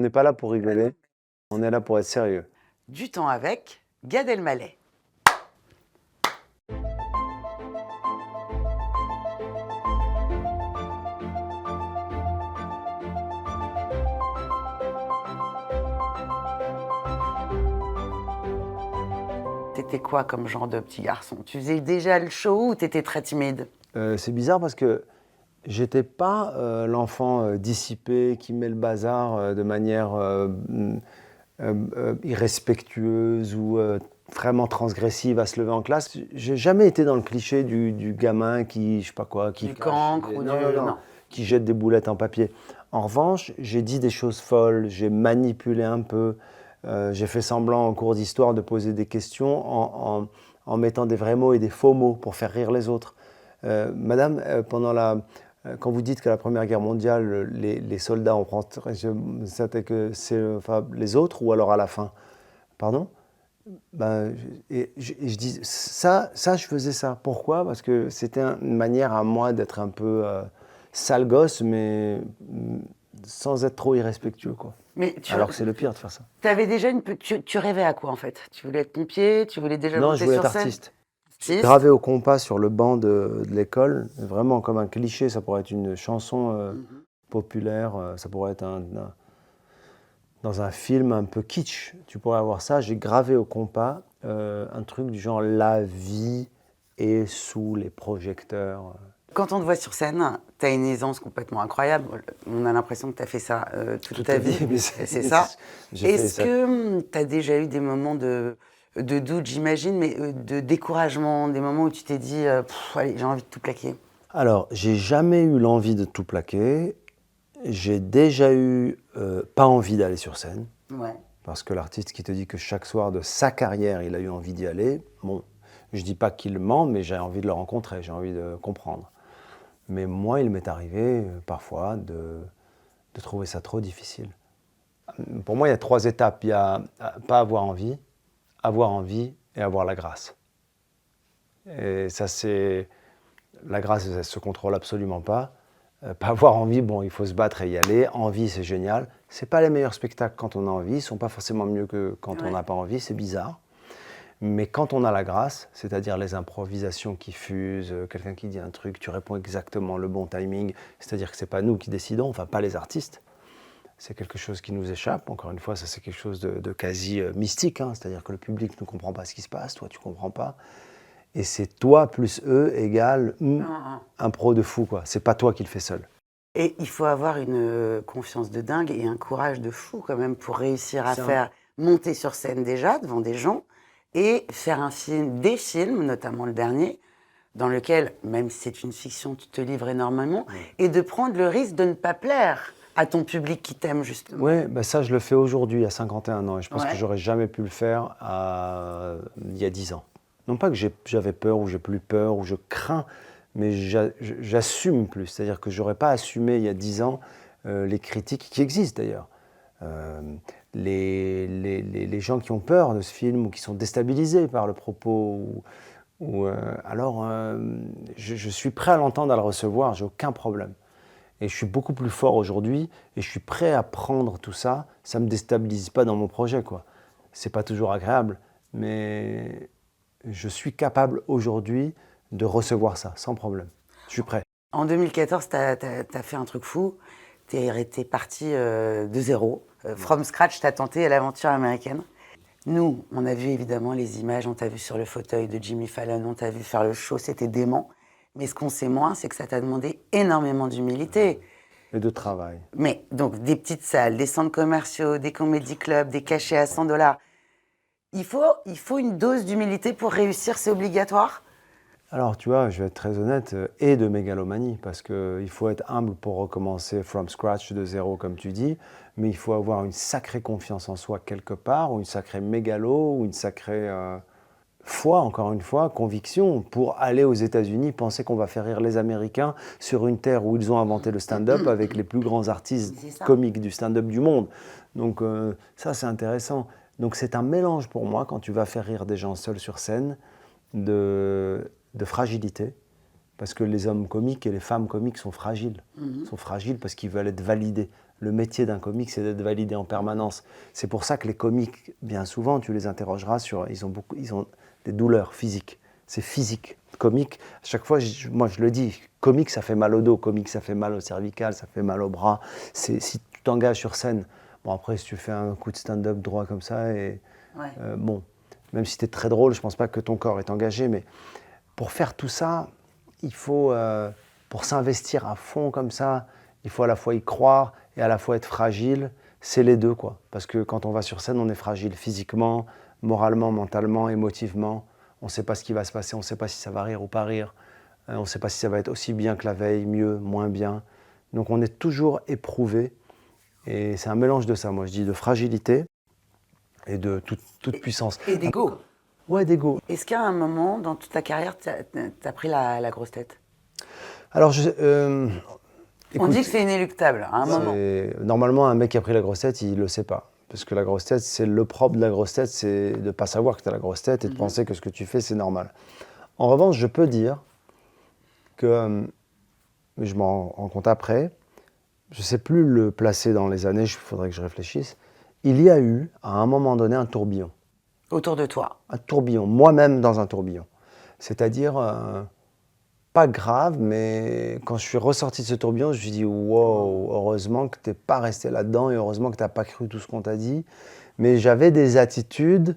n'est pas là pour rigoler, on est là pour être sérieux. Du temps avec Gad Elmaleh. T'étais quoi comme genre de petit garçon? Tu faisais déjà le show ou t'étais très timide? C'est bizarre parce que j'étais pas l'enfant dissipé qui met le bazar de manière irrespectueuse ou vraiment transgressive à se lever en classe. J'ai jamais été dans le cliché du gamin qui, je sais pas quoi, qui Du crache cancre ou non, du... non, non, Non. qui jette des boulettes en papier. En revanche, j'ai dit des choses folles, j'ai manipulé un peu, j'ai fait semblant en cours d'histoire de poser des questions en mettant des vrais mots et des faux mots pour faire rire les autres. Madame, quand vous dites qu'à la Première Guerre mondiale, les soldats, on prend, c'était que c'est enfin, les autres ou alors à la fin? Pardon? Ben, et je dis, je faisais ça. Pourquoi? Parce que c'était une manière à moi d'être un peu sale gosse, mais sans être trop irrespectueux, quoi. Mais Alors que c'est le pire de faire ça. t'avais déjà tu rêvais à quoi en fait? Tu voulais être pompier? Tu voulais déjà Non, je monter voulais sur être scène? artiste. Artiste? Gravé au compas sur le banc de l'école, vraiment comme un cliché, ça pourrait être une chanson populaire, ça pourrait être dans un film un peu kitsch, tu pourrais avoir ça. J'ai gravé au compas un truc du genre la vie est sous les projecteurs. Quand on te voit sur scène, t'as une aisance complètement incroyable. On a l'impression que t'as fait ça toute ta vie. Mais C'est ça. j'ai fait Est-ce ça. que t'as déjà eu des moments de doute, j'imagine, mais de découragement, des moments où tu t'es dit, allez, j'ai envie de tout plaquer? Alors, j'ai jamais eu l'envie de tout plaquer. J'ai déjà eu pas envie d'aller sur scène. Ouais. Parce que l'artiste qui te dit que chaque soir de sa carrière, il a eu envie d'y aller, bon, je dis pas qu'il ment, mais j'ai envie de le rencontrer, j'ai envie de comprendre. Mais moi, il m'est arrivé parfois de trouver ça trop difficile. Pour moi, il y a 3 étapes. Il y a pas avoir envie et avoir la grâce. Et ça, c'est... La grâce, elle se contrôle absolument pas. Pas avoir envie, bon, il faut se battre et y aller. Envie, c'est génial. C'est pas les meilleurs spectacles quand on a envie. Ils sont pas forcément mieux que quand on n'a pas envie. C'est bizarre. Mais quand on a la grâce, c'est-à-dire les improvisations qui fusent, quelqu'un qui dit un truc, tu réponds exactement le bon timing, c'est-à-dire que c'est pas nous qui décidons, enfin pas les artistes. C'est quelque chose qui nous échappe. Encore une fois, ça c'est quelque chose de quasi mystique, hein. C'est-à-dire que le public ne comprend pas ce qui se passe, toi tu comprends pas. Et c'est toi plus eux égale un pro de fou, quoi. C'est pas toi qui le fais seul. Et il faut avoir une confiance de dingue et un courage de fou quand même pour réussir à C'est un- faire monter sur scène déjà devant des gens et faire un film, des films, notamment le dernier, dans lequel, même si c'est une fiction, tu te livres énormément, et de prendre le risque de ne pas plaire à ton public qui t'aime justement. Ouais, bah ça je le fais aujourd'hui à 51 ans et je pense Ouais. que j'aurais jamais pu le faire il y a 10 ans. Non pas que j'avais peur ou j'ai plus peur ou je crains, mais j'assume plus. C'est-à-dire que j'aurais pas assumé il y a 10 ans les critiques qui existent d'ailleurs. Euh, les gens qui ont peur de ce film ou qui sont déstabilisés par le propos je suis prêt à l'entendre, à le recevoir, j'ai aucun problème. Et je suis beaucoup plus fort aujourd'hui et je suis prêt à prendre tout ça. Ça ne me déstabilise pas dans mon projet, quoi. C'est pas toujours agréable, mais je suis capable aujourd'hui de recevoir ça sans problème. Je suis prêt. En 2014, tu as fait un truc fou. Tu es parti de zéro. From scratch, tu as tenté l'aventure américaine. Nous, on a vu évidemment les images, on t'a vu sur le fauteuil de Jimmy Fallon, on t'a vu faire le show, c'était dément. Mais ce qu'on sait moins, c'est que ça t'a demandé énormément d'humilité. Et de travail. Mais donc, des petites salles, des centres commerciaux, des comédie clubs, des cachets à 100 $. Il faut une dose d'humilité pour réussir, c'est obligatoire. Alors, tu vois, je vais être très honnête, et de mégalomanie, parce qu'il faut être humble pour recommencer from scratch, de zéro, comme tu dis, mais il faut avoir une sacrée confiance en soi quelque part, ou une sacrée mégalo, ou une sacrée foi, encore une fois, conviction, pour aller aux États-Unis, penser qu'on va faire rire les Américains sur une terre où ils ont inventé le stand-up avec les plus grands artistes comiques du stand-up du monde. Donc ça, c'est intéressant. Donc c'est un mélange pour moi, quand tu vas faire rire des gens seuls sur scène, de fragilité, parce que les hommes comiques et les femmes comiques sont fragiles. Sont fragiles parce qu'ils veulent être validés. Le métier d'un comique, c'est d'être validé en permanence. C'est pour ça que les comiques, bien souvent, tu les interrogeras sur... Ils ont des douleurs physiques. C'est physique. Comique, à chaque fois, moi je le dis, comique, ça fait mal au dos, comique, ça fait mal au cervical, ça fait mal au bras. Si tu t'engages sur scène, bon après, si tu fais un coup de stand-up droit comme ça, bon, même si tu es très drôle, je ne pense pas que ton corps est engagé, mais pour faire tout ça, il faut, pour s'investir à fond comme ça, il faut à la fois y croire et à la fois être fragile. C'est les deux, quoi. Parce que quand on va sur scène, on est fragile physiquement, moralement, mentalement, émotivement. On ne sait pas ce qui va se passer, on ne sait pas si ça va rire ou pas rire. On ne sait pas si ça va être aussi bien que la veille, mieux, moins bien. Donc on est toujours éprouvé. Et c'est un mélange de ça, moi je dis, de fragilité et de toute puissance. Et d'ego. Ouais, d'ego. Est-ce qu'à un moment, dans toute ta carrière, tu as pris la grosse tête? Alors, on écoute, dit que c'est inéluctable, à un moment. Normalement, un mec qui a pris la grosse tête, il ne le sait pas. Parce que la grosse tête, c'est le propre de la grosse tête, c'est de ne pas savoir que tu as la grosse tête et de penser que ce que tu fais, c'est normal. En revanche, je peux dire que, mais je m'en rends compte après, je ne sais plus le placer dans les années, il faudrait que je réfléchisse, il y a eu, à un moment donné, un tourbillon. Autour de toi. Un tourbillon, moi-même dans un tourbillon. C'est-à-dire, pas grave, mais quand je suis ressorti de ce tourbillon, je me suis dit, wow, heureusement que tu n'es pas resté là-dedans et heureusement que tu n'as pas cru tout ce qu'on t'a dit. Mais j'avais des attitudes,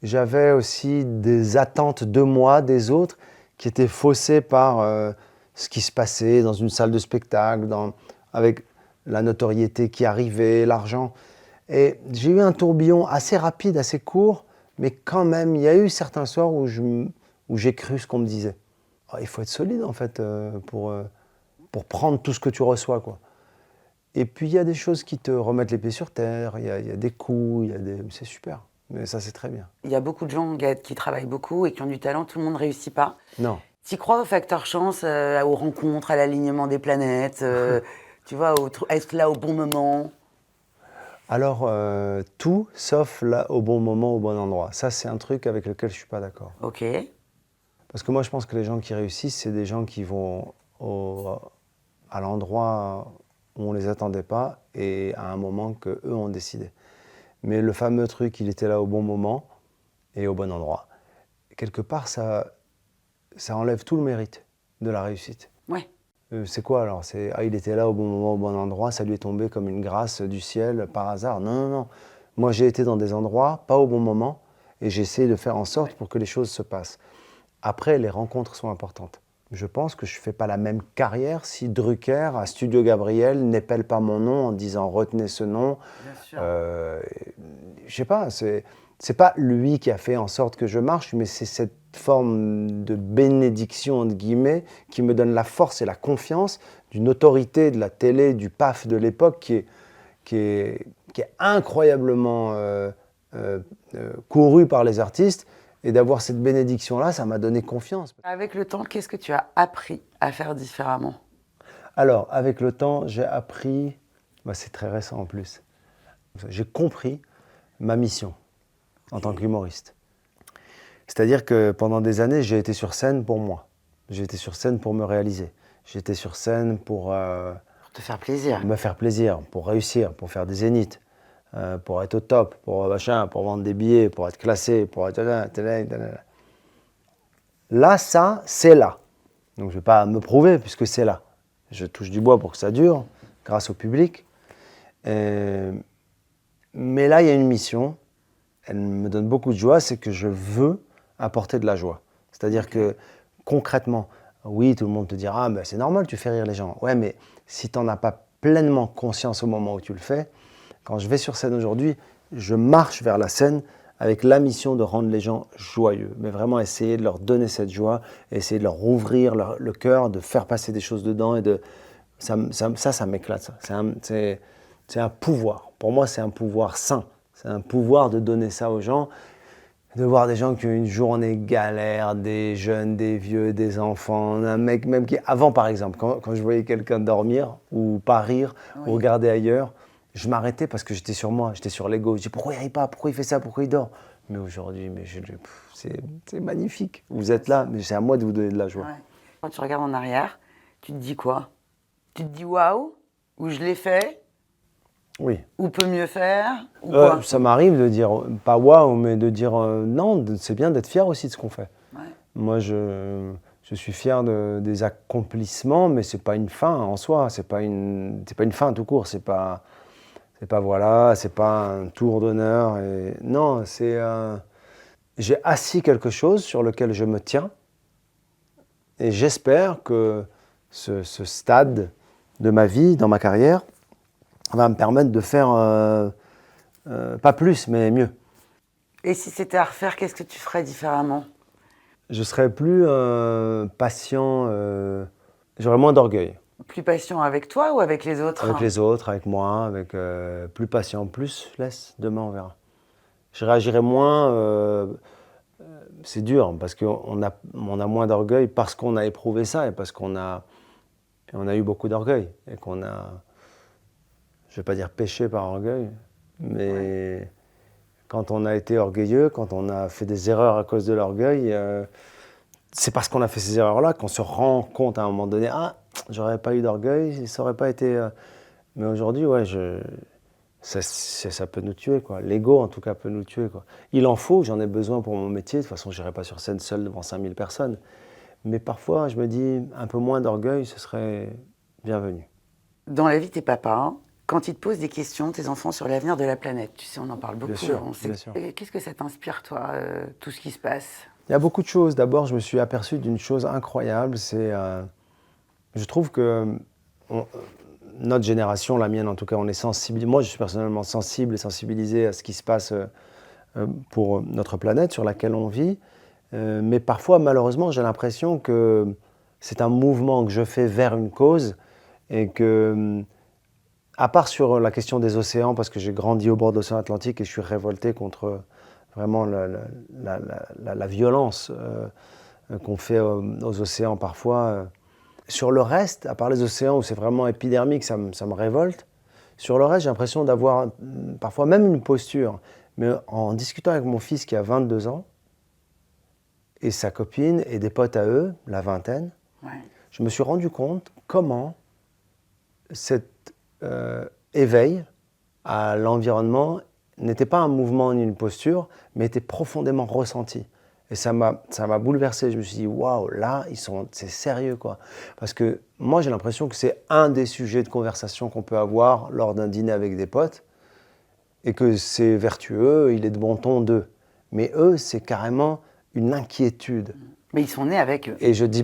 j'avais aussi des attentes de moi, des autres, qui étaient faussées par ce qui se passait dans une salle de spectacle, avec la notoriété qui arrivait, l'argent. Et j'ai eu un tourbillon assez rapide, assez court, mais quand même, il y a eu certains soirs où j'ai cru ce qu'on me disait. Oh, il faut être solide, en fait, pour prendre tout ce que tu reçois, quoi. Et puis, il y a des choses qui te remettent les pieds sur terre, il y a des coups, c'est super. Mais ça, c'est très bien. Il y a beaucoup de gens, Gaët, qui travaillent beaucoup et qui ont du talent. Tout le monde ne réussit pas. Non. Tu crois au facteur chance, aux rencontres, à l'alignement des planètes, tu vois, être là au bon moment? Alors, tout sauf là, au bon moment, au bon endroit. Ça, c'est un truc avec lequel je ne suis pas d'accord. Ok. Parce que moi, je pense que les gens qui réussissent, c'est des gens qui vont à l'endroit où on ne les attendait pas et à un moment qu'eux ont décidé. Mais le fameux truc, il était là au bon moment et au bon endroit. Quelque part, ça enlève tout le mérite de la réussite. Ouais. C'est quoi alors? Il était là au bon moment, au bon endroit, ça lui est tombé comme une grâce du ciel par hasard. Non, non, non. Moi, j'ai été dans des endroits, pas au bon moment, et j'ai essayé de faire en sorte pour que les choses se passent. Après, les rencontres sont importantes. Je pense que je ne fais pas la même carrière si Drucker, à Studio Gabriel, n'épelle pas mon nom en disant « retenez ce nom ». Bien sûr. Je sais pas, c'est pas lui qui a fait en sorte que je marche, mais c'est cette forme de bénédiction, entre guillemets, qui me donne la force et la confiance d'une autorité de la télé, du PAF de l'époque, qui est incroyablement courue par les artistes. Et d'avoir cette bénédiction-là, ça m'a donné confiance. Avec le temps, qu'est-ce que tu as appris à faire différemment? Alors, avec le temps, j'ai appris, c'est très récent en plus, j'ai compris ma mission en tant qu'humoriste. C'est-à-dire que pendant des années, j'ai été sur scène pour moi. J'ai été sur scène pour me réaliser. J'étais sur scène pour te faire plaisir. Me faire plaisir, pour réussir, pour faire des zéniths, pour être au top, pour machin, pour vendre des billets, pour être classé, pour être... Là, ça, c'est là. Donc je ne vais pas me prouver puisque c'est là. Je touche du bois pour que ça dure, grâce au public. Mais là, il y a une mission. Elle me donne beaucoup de joie, c'est que je veux apporter de la joie. C'est-à-dire que, concrètement, oui, tout le monde te dira « Ah, ben, c'est normal, tu fais rire les gens ». Ouais, mais si tu n'en as pas pleinement conscience au moment où tu le fais, quand je vais sur scène aujourd'hui, je marche vers la scène avec la mission de rendre les gens joyeux, mais vraiment essayer de leur donner cette joie, essayer de leur ouvrir le cœur, de faire passer des choses dedans, et ça m'éclate. Ça. C'est un pouvoir. Pour moi, c'est un pouvoir sain. C'est un pouvoir de donner ça aux gens, de voir des gens qui ont une journée galère, des jeunes, des vieux, des enfants, un mec même qui... Avant, par exemple, quand je voyais quelqu'un dormir, ou pas rire, ou regarder ailleurs, je m'arrêtais parce que j'étais sur moi, j'étais sur l'ego. Je dis pourquoi il rit pas, pourquoi il fait ça, pourquoi il dort. Mais aujourd'hui, c'est magnifique. Vous êtes là, mais c'est à moi de vous donner de la joie. Ouais. Quand tu regardes en arrière, tu te dis quoi? Tu te dis waouh, ou je l'ai fait, Oui. Ou peut mieux faire ou quoi? Ça m'arrive de dire, pas waouh, mais de dire non, c'est bien d'être fier aussi de ce qu'on fait. Ouais. Moi, je suis fier des accomplissements, mais c'est pas une fin en soi, c'est pas une fin tout court, c'est pas voilà, c'est pas un tour d'honneur. Non, j'ai assis quelque chose sur lequel je me tiens, et j'espère que ce stade de ma vie, dans ma carrière, va me permettre de faire pas plus, mais mieux. Et si c'était à refaire, qu'est-ce que tu ferais différemment? Je serais plus patient, j'aurais moins d'orgueil. Plus patient avec toi ou avec les autres? Avec les autres, avec moi, plus patient, plus laisse, demain on verra. Je réagirais moins, c'est dur, parce qu'on a moins d'orgueil parce qu'on a éprouvé ça et parce qu'on a eu beaucoup d'orgueil et qu'on a, je ne vais pas dire péché par orgueil, mais quand on a été orgueilleux, quand on a fait des erreurs à cause de l'orgueil, c'est parce qu'on a fait ces erreurs-là qu'on se rend compte à un moment donné, ah, j'aurais pas eu d'orgueil, ça aurait pas été... Mais aujourd'hui, ouais, ça peut nous tuer, quoi. L'ego, en tout cas, peut nous tuer, quoi. Il en faut, j'en ai besoin pour mon métier. De toute façon, je n'irai pas sur scène seul devant 5000 personnes. Mais parfois, je me dis, un peu moins d'orgueil, ce serait bienvenu. Dans la vie de tes papas, quand ils te posent des questions, tes enfants, sur l'avenir de la planète, tu sais, on en parle beaucoup. Bien sûr, on sait... bien sûr. Qu'est-ce que ça t'inspire, toi, tout ce qui se passe? Il y a beaucoup de choses. D'abord, je me suis aperçu d'une chose incroyable, c'est... je trouve que notre génération, la mienne en tout cas, on est sensible. Moi, je suis personnellement sensible et sensibilisé à ce qui se passe pour notre planète sur laquelle on vit. Mais parfois, malheureusement, j'ai l'impression que c'est un mouvement que je fais vers une cause et que, à part sur la question des océans, parce que j'ai grandi au bord de l'océan Atlantique et je suis révolté contre vraiment la violence qu'on fait aux océans parfois. Sur le reste, à part les océans où c'est vraiment épidermique, ça me révolte. Sur le reste, j'ai l'impression d'avoir parfois même une posture. Mais en discutant avec mon fils qui a 22 ans, et sa copine, et des potes à eux, la vingtaine, ouais. Je me suis rendu compte comment cet éveil à l'environnement n'était pas un mouvement ni une posture, mais était profondément ressenti. Et ça m'a bouleversé. Je me suis dit, waouh, là, c'est sérieux, quoi. Parce que moi, j'ai l'impression que c'est un des sujets de conversation qu'on peut avoir lors d'un dîner avec des potes, et que c'est vertueux, il est de bon ton d'eux. Mais eux, c'est carrément une inquiétude. Mais ils sont nés avec eux. Et je dis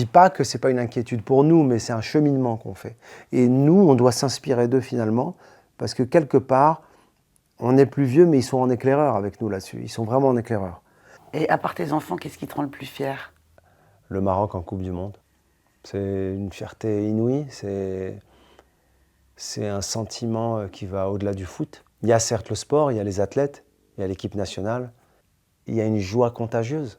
pas que c'est pas une inquiétude pour nous, mais c'est un cheminement qu'on fait. Et nous, on doit s'inspirer d'eux finalement, parce que quelque part, on est plus vieux, mais ils sont en éclaireur avec nous là-dessus. Ils sont vraiment en éclaireur. Et à part tes enfants, qu'est-ce qui te rend le plus fier? Le Maroc en Coupe du Monde. C'est une fierté inouïe, c'est un sentiment qui va au-delà du foot. Il y a certes le sport, il y a les athlètes, il y a l'équipe nationale, il y a une joie contagieuse.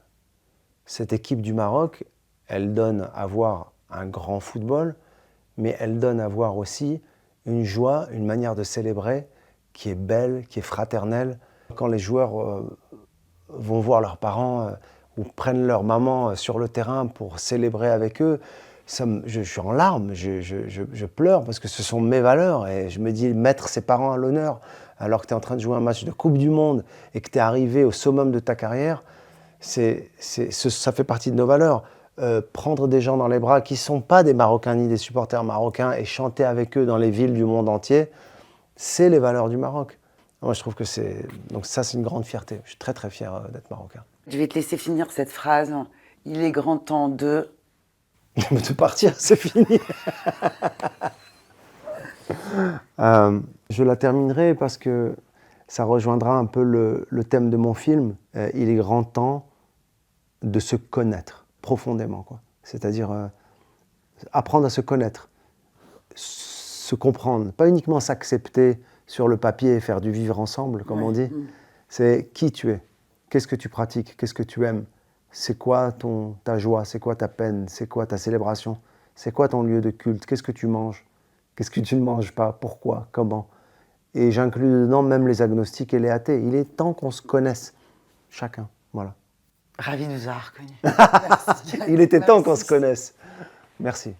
Cette équipe du Maroc, elle donne à voir un grand football, mais elle donne à voir aussi une joie, une manière de célébrer qui est belle, qui est fraternelle. Quand les joueurs vont voir leurs parents ou prennent leur maman sur le terrain pour célébrer avec eux, je suis en larmes, je pleure parce que ce sont mes valeurs et je me dis mettre ses parents à l'honneur alors que tu es en train de jouer un match de Coupe du Monde et que tu es arrivé au summum de ta carrière, ça fait partie de nos valeurs. Prendre des gens dans les bras qui ne sont pas des Marocains ni des supporters marocains et chanter avec eux dans les villes du monde entier, c'est les valeurs du Maroc. Moi, je trouve que donc ça, c'est une grande fierté. Je suis très, très fier d'être marocain. Je vais te laisser finir cette phrase. Il est grand temps de... De partir, c'est fini. Je la terminerai parce que ça rejoindra un peu le thème de mon film. Il est grand temps de se connaître profondément, quoi. C'est-à-dire apprendre à se connaître, se comprendre, pas uniquement s'accepter sur le papier et faire du vivre ensemble, comme on dit. C'est qui tu es, qu'est-ce que tu pratiques, qu'est-ce que tu aimes, c'est quoi ta joie, c'est quoi ta peine, c'est quoi ta célébration, c'est quoi ton lieu de culte, qu'est-ce que tu manges, qu'est-ce que tu ne manges pas, pourquoi, comment. Et j'inclus dedans même les agnostiques et les athées. Il est temps qu'on se connaisse, chacun, voilà. Ravi de vous avoir connus. Il était temps qu'on se connaisse. Merci.